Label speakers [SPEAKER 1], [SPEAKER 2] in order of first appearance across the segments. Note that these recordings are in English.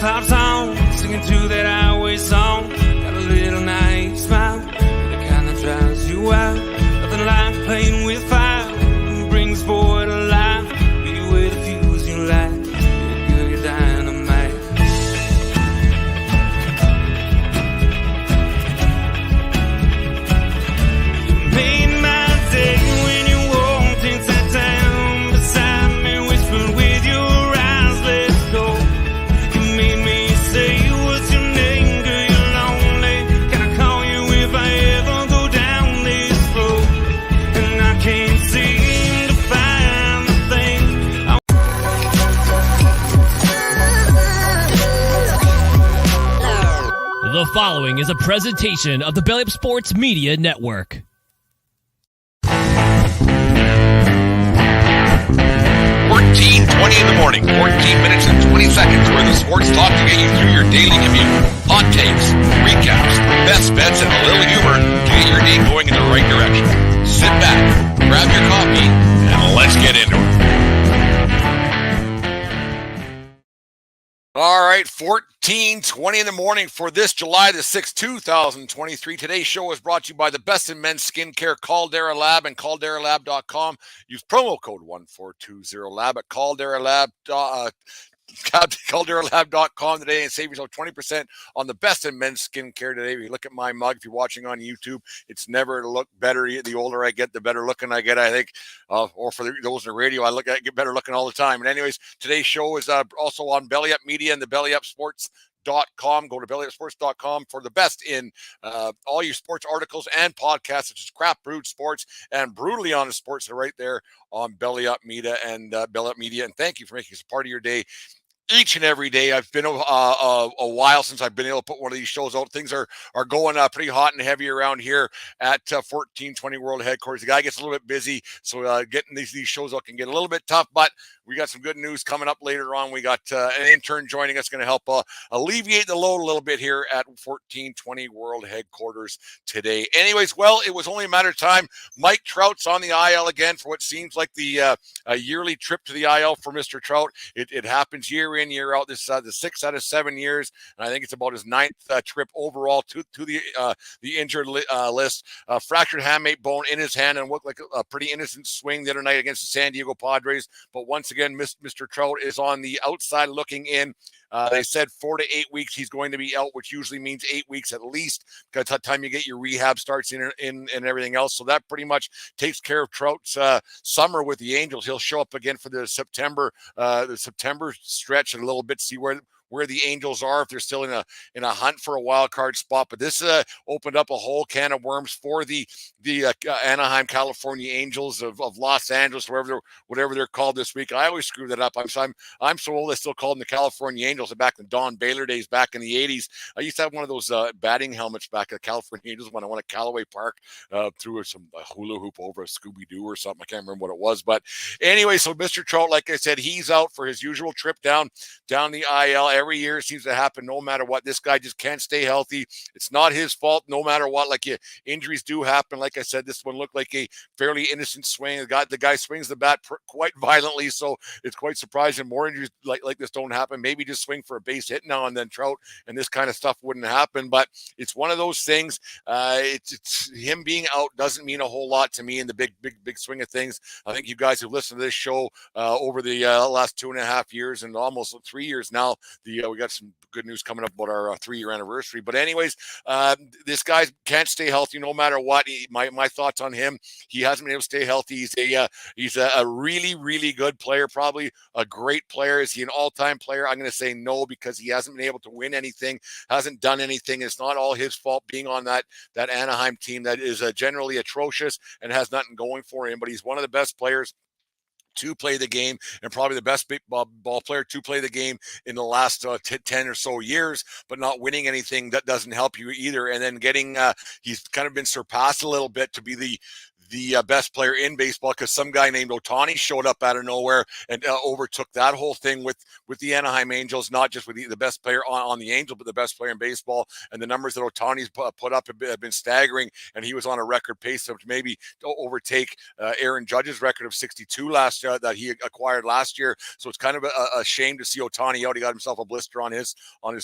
[SPEAKER 1] pops on, singing to that highway song. Got a little naive smile, the kind that drives you out. Nothing like playing with fire, brings boy to life. Be with a fuse you light, you're good, dynamite. You made my day when you walked into town beside me, whispered with your eyes, let's go. You made me say, what's your name, girl, you're lonely. Can I call you if I ever go down this road? And I can't seem to find the thing I
[SPEAKER 2] The following is a presentation of the Belly Up Sports Media Network.
[SPEAKER 3] 14:20 in the morning, 14 minutes and 20 seconds worth of sports talk to get you through your daily commute. Hot takes, recaps, best bets, and a little humor to get your day going in the right direction. Sit back, grab your coffee, and let's get into it. All right, 14:20 in the morning for this July the 6th, 2023. Today's show is brought to you by the best in men's skincare, Caldera Lab and calderalab.com. Use promo code 1420lab at calderalab.com today and save yourself 20% on the best in men's skincare today. If you look at my mug, if you're watching on YouTube, it's never looked better. The older I get, the better looking I get, I think. Or for those in the radio, I get better looking all the time. And anyways, today's show is also on Belly Up Media and the Belly Up Sports.com. Go to bellyupsports.com for the best in all your sports articles and podcasts, such as Crap Brewed Sports and Brutally Honest Sports. They're right there on Belly Up Media and Belly Up Media. And thank you for making us a part of your day each and every day. I've been a while since I've been able to put one of these shows out. Things are going pretty hot and heavy around here at 1420 World Headquarters. The guy gets a little bit busy, so getting these shows out can get a little bit tough, but we got some good news coming up later on. We got an intern joining us, going to help alleviate the load a little bit here at 1420 World Headquarters today. Anyways, well, it was only a matter of time. Mike Trout's on the IL again for what seems like the yearly trip to the IL for Mr. Trout. It happens year in, year out. This is the 6 out of 7 years, and I think it's about his 9th trip overall to the injured list. Fractured hamate bone in his hand and looked like a pretty innocent swing the other night against the San Diego Padres. But once again, Mr. Trout is on the outside looking in. They said 4 to 8 weeks he's going to be out, which usually means 8 weeks at least, because by the time you get your rehab starts in and everything else. So that pretty much takes care of Trout's summer with the Angels. He'll show up again for the September stretch and a little bit, see where the Angels are, if they're still in a hunt for a wild card spot. But this opened up a whole can of worms for the Anaheim, California Angels of Los Angeles, whatever they're called this week. I always screw that up. I'm so old I still call them the California Angels. Back in Don Baylor days, back in the 80s, I used to have one of those batting helmets back at the California Angels when I went to Callaway Park, through some hula hoop over a Scooby-Doo or something. I can't remember what it was. But anyway, so Mr. Trout, like I said, he's out for his usual trip down the IL. Every year it seems to happen no matter what. This guy just can't stay healthy. It's not his fault no matter what. Injuries do happen. Like I said, this one looked like a fairly innocent swing. The guy swings the bat quite violently, so it's quite surprising. More injuries like this don't happen. Maybe just swing for a base hit now and then, Trout, and this kind of stuff wouldn't happen. But it's one of those things. It's him being out doesn't mean a whole lot to me in the big swing of things. I think you guys who listened to this show over the last 2.5 years and almost 3 years now, we got some good news coming up about our 3-year anniversary. But anyways, this guy can't stay healthy no matter what. My thoughts on him: he hasn't been able to stay healthy. He's a really, really good player, probably a great player. Is he an all-time player? I'm going to say no, because he hasn't been able to win anything, hasn't done anything. It's not all his fault being on that Anaheim team that is generally atrocious and has nothing going for him. But he's one of the best players to play the game, and probably the best ball player to play the game in the last 10 or so years, but not winning anything, that doesn't help you either. And then he's kind of been surpassed a little bit to be the the best player in baseball because some guy named Ohtani showed up out of nowhere and overtook that whole thing with the Anaheim Angels, not just with the best player on the Angels, but the best player in baseball. And the numbers that Ohtani's put up have been staggering, and he was on a record pace to maybe overtake Aaron Judge's record of 62 last year that he acquired last year. So it's kind of a shame to see Ohtani out. He got himself a blister on his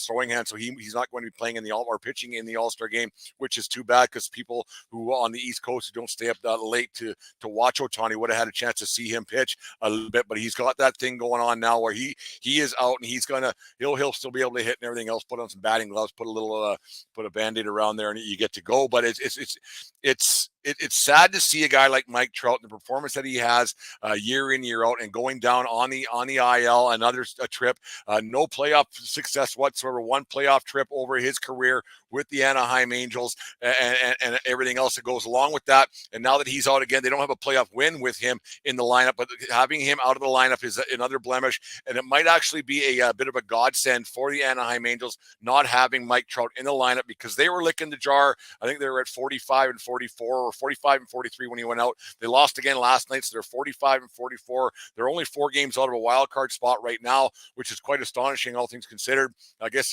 [SPEAKER 3] throwing hand, so he's not going to be playing in the or pitching in the All-Star game, which is too bad because people who on the East Coast who don't stay up that late to watch Ohtani would have had a chance to see him pitch a little bit. But he's got that thing going on now where he is out and he'll still be able to hit and everything else. Put on some batting gloves, put a Band-Aid around there, and you get to go. But it's sad to see a guy like Mike Trout, the performance that he has year in, year out, and going down on the IL, another trip, no playoff success whatsoever, one playoff trip over his career with the Anaheim Angels and everything else that goes along with that. And now that he's out again, they don't have a playoff win with him in the lineup, but having him out of the lineup is another blemish. And it might actually be a bit of a godsend for the Anaheim Angels not having Mike Trout in the lineup because they were licking the jar. I think they were at 45 and 44 or 45 and 43 when he went out. They lost again last night, so they're 45 and 44. They're only 4 games out of a wild card spot right now, which is quite astonishing, all things considered. I guess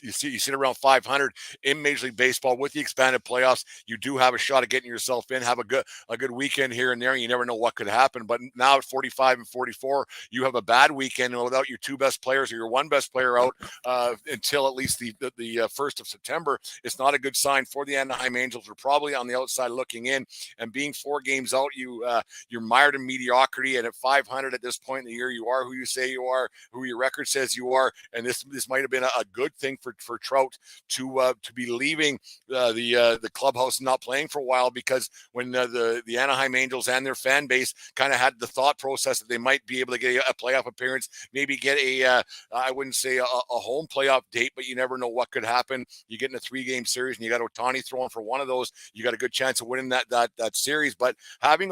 [SPEAKER 3] you sit around 500 in Major League Baseball with the expanded playoffs. You do have a shot at getting yourself in. Have a good weekend here and there. You never know what could happen. But now at 45 and 44, you have a bad weekend without your 2 best players or your 1 best player out until at least the 1st of September. It's not a good sign for the Anaheim Angels. They're probably on the outside looking in, and being 4 games out, you're mired in mediocrity. And at 500 at this point in the year, you are who you say you are, who your record says you are. And this might have been a good thing for Trout to be leaving the clubhouse and not playing for a while, because when the Anaheim Angels and their fan base kind of had the thought process that they might be able to get a playoff appearance, maybe get I wouldn't say a home playoff date, but you never know what could happen. You get in a 3-game series and you got Ohtani throwing for one of those, you got a good chance of winning that series. But having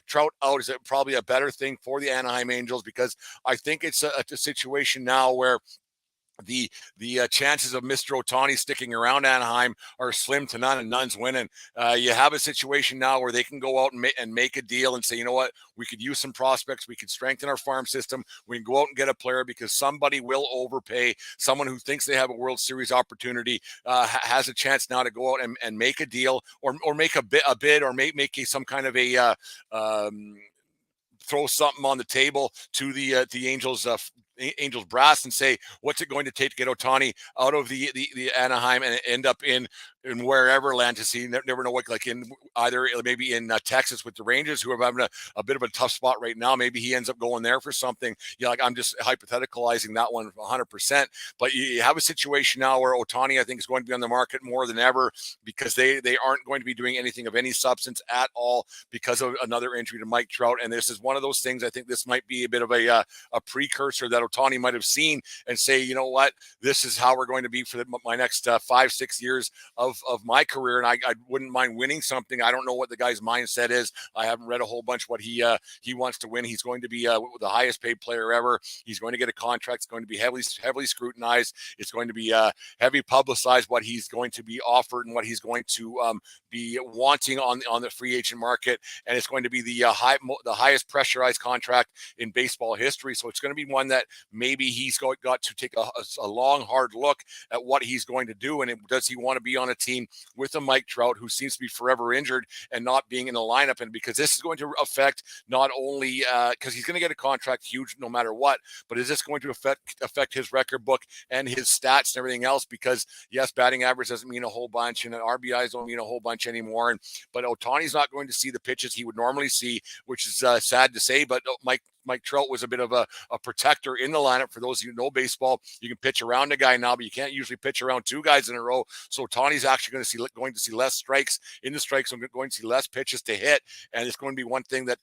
[SPEAKER 3] Trout out is probably a better thing for the Anaheim Angels, because I think it's a situation now where the chances of Mr. Ohtani sticking around Anaheim are slim to none, and none's winning. You have a situation now where they can go out and make a deal and say, you know what, we could use some prospects, we could strengthen our farm system, we can go out and get a player, because somebody will overpay. Someone who thinks they have a World Series opportunity has a chance now to go out and make a deal, or make a bid, or make some kind of a throw something on the table to the Angels brass and say, what's it going to take to get Ohtani out of the Anaheim and end up in wherever land to see. Never know what, like in either maybe in Texas with the Rangers, who are having a bit of a tough spot right now. Maybe he ends up going there for something. Like I'm just hypotheticalizing that one 100%. But you have a situation now where Ohtani, I think, is going to be on the market more than ever, because they aren't going to be doing anything of any substance at all because of another injury to Mike Trout. And this is one of those things. I think this might be a bit of a precursor that Ohtani might have seen and say, you know what, this is how we're going to be for my next 5-6 years of my career, and I wouldn't mind winning something. I don't know what the guy's mindset is. I haven't read a whole bunch what he wants to win. He's going to be the highest paid player ever. He's going to get a contract. It's going to be heavily scrutinized. It's going to be heavy publicized what he's going to be offered and what he's going to be wanting on the free agent market, and it's going to be the highest pressurized contract in baseball history. So it's going to be one that maybe he's got to take a long, hard look at what he's going to do, and does he want to be on a team with a Mike Trout who seems to be forever injured and not being in the lineup. And because this is going to affect not only because he's going to get a contract huge no matter what, but is this going to affect his record book and his stats and everything else? Because yes, batting average doesn't mean a whole bunch, and RBIs don't mean a whole bunch anymore. But Ohtani's not going to see the pitches he would normally see, which is sad to say. But Mike Trout was a bit of a protector in the lineup. For those of you who know baseball, you can pitch around a guy now, but you can't usually pitch around 2 guys in a row. So Ohtani's actually going to see less strikes in the strikes. I'm going to see less pitches to hit, and it's going to be one thing that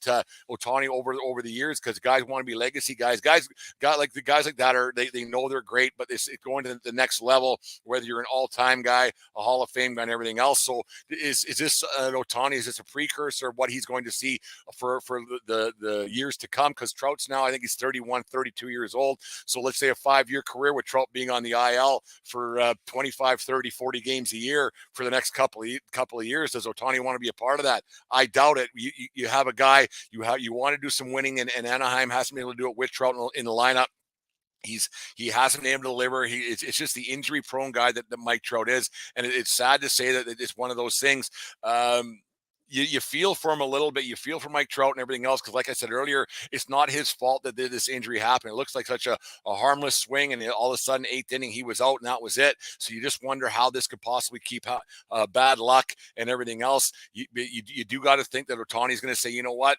[SPEAKER 3] Ohtani over the years, because guys want to be legacy guys. Guys like that are they know they're great, but it's going to the next level. Whether you're an all-time guy, a Hall of Fame guy, and everything else. So is this Ohtani? Is this a precursor of what he's going to see for the years to come? Because Trout's now, I think he's 31, 32 years old. So let's say a 5-year career with Trout being on the IL for 25, 30, 40 games a year for the next couple of years. Does Ohtani want to be a part of that? I doubt it. You have a guy, you want to do some winning, and Anaheim hasn't been able to do it with Trout in the lineup. He hasn't been able to deliver. It's just the injury prone guy that Mike Trout is, and it's sad to say that it's one of those things. You feel for him a little bit. You feel for Mike Trout and everything else because, like I said earlier, it's not his fault that this injury happened. It looks like such a harmless swing, and all of a sudden, 8th inning, he was out, and that was it. So you just wonder how this could possibly keep bad luck and everything else. You do got to think that Ohtani's going to say, you know what?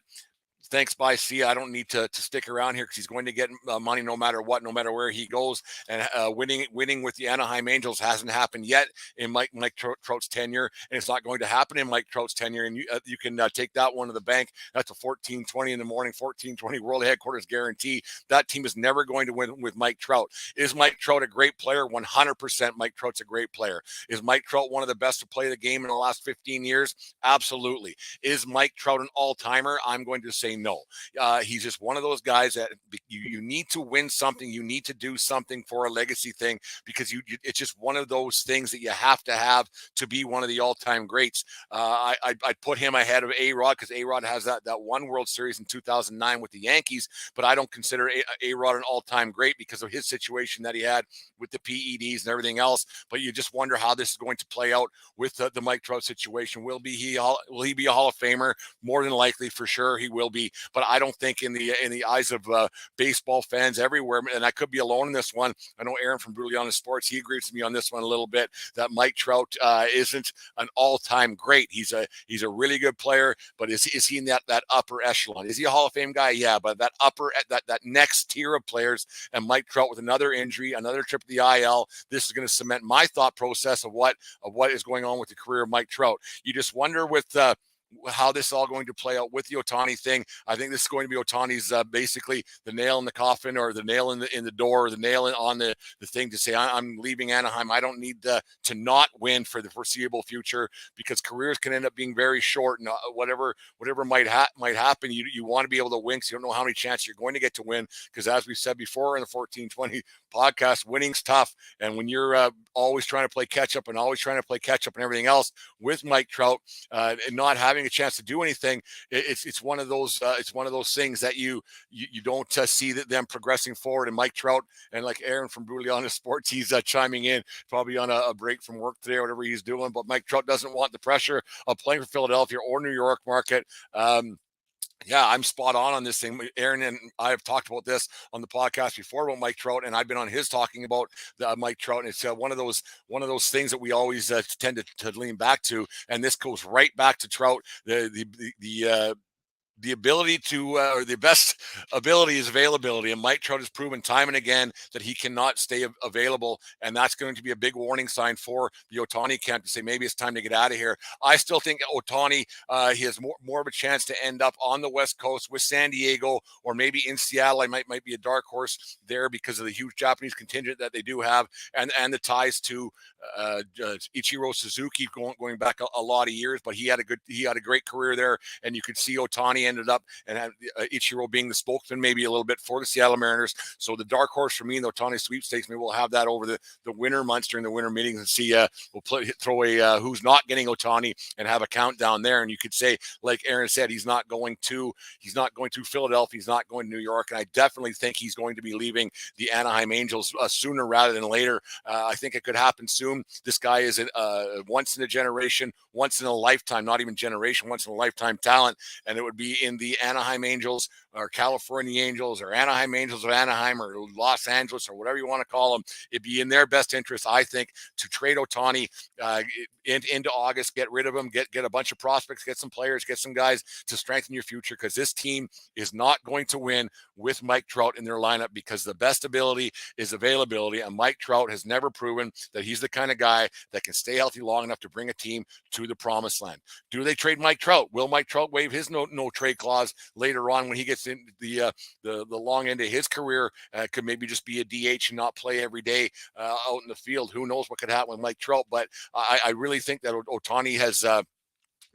[SPEAKER 3] Thanks, bye, see ya. I don't need to stick around here because he's going to get money no matter what, no matter where he goes. And winning with the Anaheim Angels hasn't happened yet in Mike Trout's tenure, and it's not going to happen in Mike Trout's tenure. And you can take that one to the bank. That's a 14:20 in the morning, 14:20 world headquarters guarantee. That team is never going to win with Mike Trout. Is Mike Trout a great player? 100% Mike Trout's a great player. Is Mike Trout one of the best to play the game in the last 15 years? Absolutely. Is Mike Trout an all-timer? I'm going to say no. He's just one of those guys that you need to win something. You need to do something for a legacy thing because it's just one of those things that you have to be one of the all-time greats. I'd put him ahead of A-Rod because A-Rod has that one World Series in 2009 with the Yankees, but I don't consider A-Rod an all-time great because of his situation that he had with the PEDs and everything else. But you just wonder how this is going to play out with the Mike Trout situation. Will he be a Hall of Famer? More than likely, for sure, he will be. But I don't think in the eyes of baseball fans everywhere, and I could be alone in this one. I know Aaron from Brutally Honest Sports, he agrees with me on this one a little bit, that Mike Trout isn't an all-time great. He's a really good player, but is he in that upper echelon? Is he a Hall of Fame guy? Yeah, but that next tier of players, and Mike Trout with another injury, another trip to the IL, this is going to cement my thought process of what is going on with the career of Mike Trout. You just wonder with how this is all going to play out with the Ohtani thing. I think this is going to be Ohtani's basically the nail in the coffin, or the nail in the door, or the nail on the thing to say, I'm leaving Anaheim. I don't need to not win for the foreseeable future, because careers can end up being very short, and whatever might happen, you want to be able to win because you don't know how many chances you're going to get to win, because as we said before in the 1420 podcast, winning's tough. And when you're always trying to play catch up and everything else with Mike Trout, and not having a chance to do anything, it's one of those things that you don't see them progressing forward. And Mike Trout, and like Aaron from Brutally Honest Sports, he's chiming in, probably on a break from work today or whatever he's doing. But Mike Trout doesn't want the pressure of playing for Philadelphia or New York market. Yeah, I'm spot on this thing. Aaron and I have talked about this on the podcast before about Mike Trout, and I've been on his talking about Mike Trout. And it's one of those things that we always tend to lean back to. And this goes right back to Trout. The ability to, or the best ability is availability. And Mike Trout has proven time and again that he cannot stay available. And that's going to be a big warning sign for the Ohtani camp to say, maybe it's time to get out of here. I still think Ohtani, he has more of a chance to end up on the West Coast with San Diego, or maybe in Seattle. I might be a dark horse there because of the huge Japanese contingent that they do have, and the ties to Ichiro Suzuki going back a lot of years. But he had a great career there, and you could see Ohtani ended up and had Ichiro being the spokesman maybe a little bit for the Seattle Mariners. So the dark horse for me in the Ohtani sweepstakes, maybe we'll have that over the winter months during the winter meetings and see, throw a who's not getting Ohtani and have a countdown there. And you could say, like Aaron said, he's not going to Philadelphia, he's not going to New York, and I definitely think he's going to be leaving the Anaheim Angels sooner rather than later. I think it could happen soon. This guy is a once in a generation, once in a lifetime, not even generation, once in a lifetime talent, and it would be in the Anaheim Angels or California Angels or Anaheim Angels of Anaheim or Los Angeles or whatever you want to call them. It'd be in their best interest, I think, to trade Ohtani into August, get rid of him, get a bunch of prospects, get some players, get some guys to strengthen your future, because this team is not going to win with Mike Trout in their lineup, because the best ability is availability, and Mike Trout has never proven that he's the kind of guy that can stay healthy long enough to bring a team to the promised land. Do they trade Mike Trout? Will Mike Trout waive his no trade clause later on when he gets in the long end of his career? Could maybe just be a DH and not play every day out in the field. Who knows what could happen with Mike Trout? But I really think that Ohtani has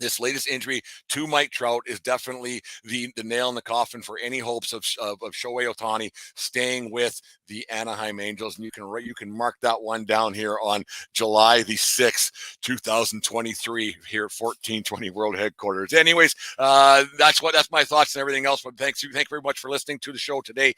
[SPEAKER 3] this latest injury to Mike Trout is definitely the nail in the coffin for any hopes of Shohei Ohtani staying with the Anaheim Angels. And you can mark that one down here on July the 6th, 2023 here at 1420 World Headquarters. Anyways, that's my thoughts and everything else. But thank you very much for listening to the show today.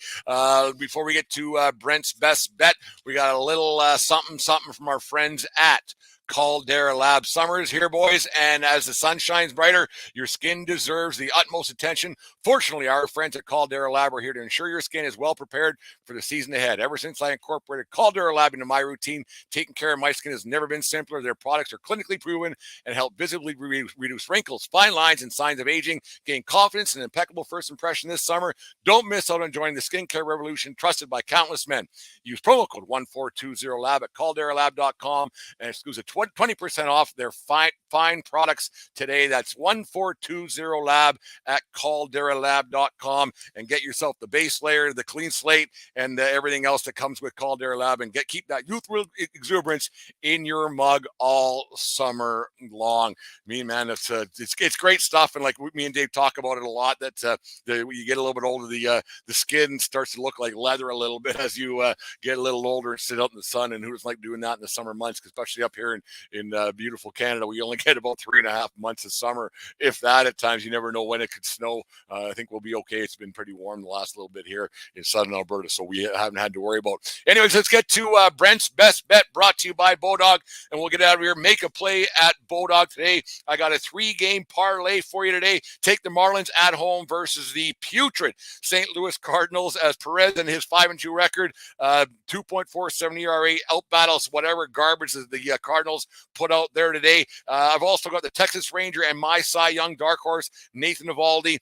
[SPEAKER 3] Before we get to Brent's best bet, we got a little something from our friends at Caldera Lab. Summer is here, boys, and as the sun shines brighter, your skin deserves the utmost attention. Fortunately, our friends at Caldera Lab are here to ensure your skin is well prepared for the season ahead. Ever since I incorporated Caldera Lab into my routine, taking care of my skin has never been simpler. Their products are clinically proven and help visibly reduce wrinkles, fine lines, and signs of aging. Gain confidence and impeccable first impression this summer. Don't miss out on joining the skincare revolution trusted by countless men. Use promo code 1420lab at calderalab.com and exclusive 20% off their fine products today. That's 1420lab at calderalab.com, and get yourself the base layer, the clean slate, and everything else that comes with Caldera Lab, and keep that youthful exuberance in your mug all summer long. Man, it's great stuff, and like me and Dave talk about it a lot, that you get a little bit older, the skin starts to look like leather a little bit as you get a little older and sit out in the sun. And who doesn't like doing that in the summer months, especially up here in beautiful Canada? We only get about 3.5 months of summer, if that. At times you never know when it could snow. I think we'll be okay. It's been pretty warm the last little bit here in southern Alberta, so we haven't had to worry about. Anyways, let's get to Brent's best bet, brought to you by Bodog, and we'll get out of here. Make a play at Bodog today. I got a 3-game parlay for you today. Take the Marlins at home versus the putrid St. Louis Cardinals, as Perez and his 5-2 record, 2.47 ERA, out battles whatever garbage the Cardinals put out there today. I've also got the Texas Ranger and my Cy Young dark horse, Nathan Eovaldi,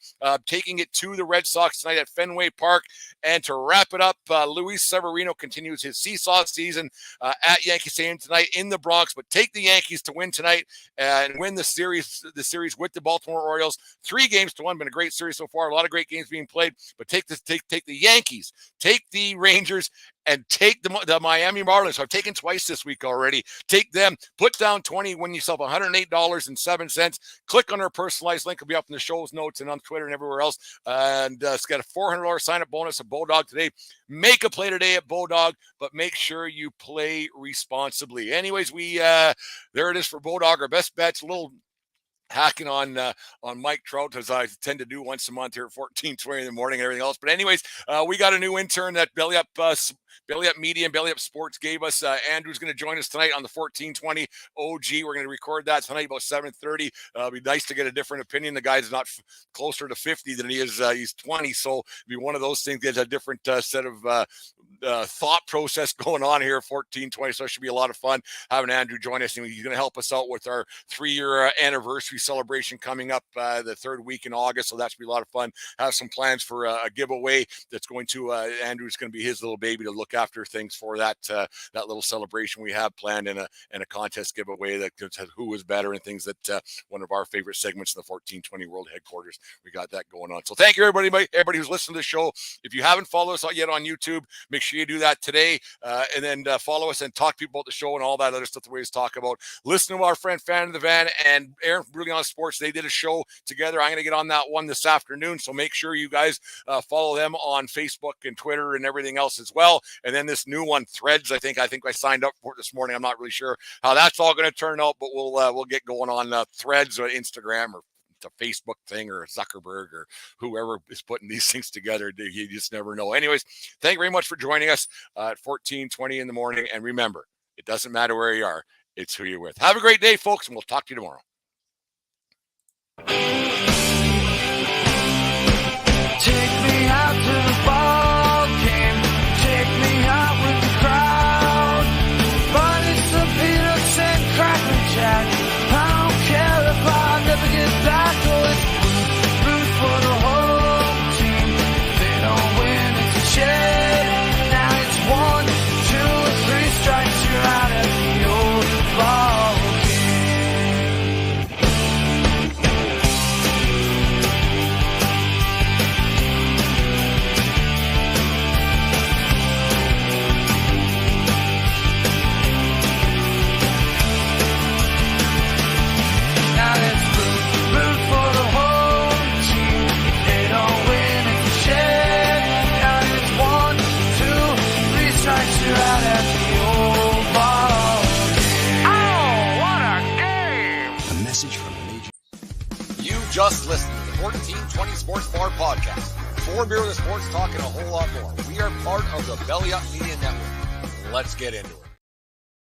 [SPEAKER 3] taking it to the Red Sox tonight at Fenway Park. And to wrap it up, Luis Severino continues his seesaw season at Yankee Stadium tonight in the Bronx. But take the Yankees to win tonight and win the series with the Baltimore Orioles. 3-1. Been a great series so far. A lot of great games being played. But take the Yankees, take the Rangers, and take the Miami Marlins. So I've taken twice this week already. Take them, put down 20, win yourself $108.07. Click on our personalized link. It'll be up in the show's notes and on Twitter and everywhere else. And it's got a $400 sign-up bonus at Bodog today. Make a play today at Bodog, but make sure you play responsibly. Anyways, there it is for Bodog. Our best bets, a little hacking on Mike Trout, as I tend to do once a month here at 14:20 in the morning and everything else. But anyways, we got a new intern that Belly Up Media and Belly Up Sports gave us. Andrew's going to join us tonight on the 1420 OG. We're going to record that tonight about 7:30. It'll be nice to get a different opinion. The guy's not closer to 50 than he is. He's 20, so it'll be one of those things. Gets a different set of thought process going on here at 1420. So it should be a lot of fun having Andrew join us. And he's going to help us out with our 3-year anniversary celebration coming up the 3rd week in August. So that should be a lot of fun. Have some plans for a giveaway that's going to Andrew's going to be his little baby to look after things for that little celebration we have planned, and a contest giveaway that says who was better and things that one of our favorite segments in the 1420 World Headquarters. We got that going on. So thank you everybody who's listening to the show. If you haven't followed us yet on YouTube, make sure you do that today, and then follow us and talk to people about the show and all that other stuff that we always talk about. Listen to our friend Fan of the Van and Aaron Brutally on Sports. They did a show together. I'm going to get on that one this afternoon, so make sure you guys follow them on Facebook and Twitter and everything else as well. And then this new one, Threads, I think I signed up for it this morning. I'm not really sure how that's all going to turn out, but we'll get going on Threads or Instagram or a Facebook thing or Zuckerberg or whoever is putting these things together. You just never know. Anyways, thank you very much for joining us at 14:20 in the morning. And remember, it doesn't matter where you are. It's who you're with. Have a great day, folks, and we'll talk to you tomorrow.
[SPEAKER 1] Take me out to the ball game. Take me out with the crowd. Buy me some peanuts and Cracker Jack. I don't care if I never get back. Oh, it's root for the whole team. They don't win, it's a shame. Now it's 1, 2, 3 strikes. You're out at the old ball game.
[SPEAKER 4] message from a major.
[SPEAKER 3] You just listened to the 1420 Sports Bar Podcast. 4 beer with the sports talk and a whole lot more. We are part of the Belly Up Media Network. Let's get into it.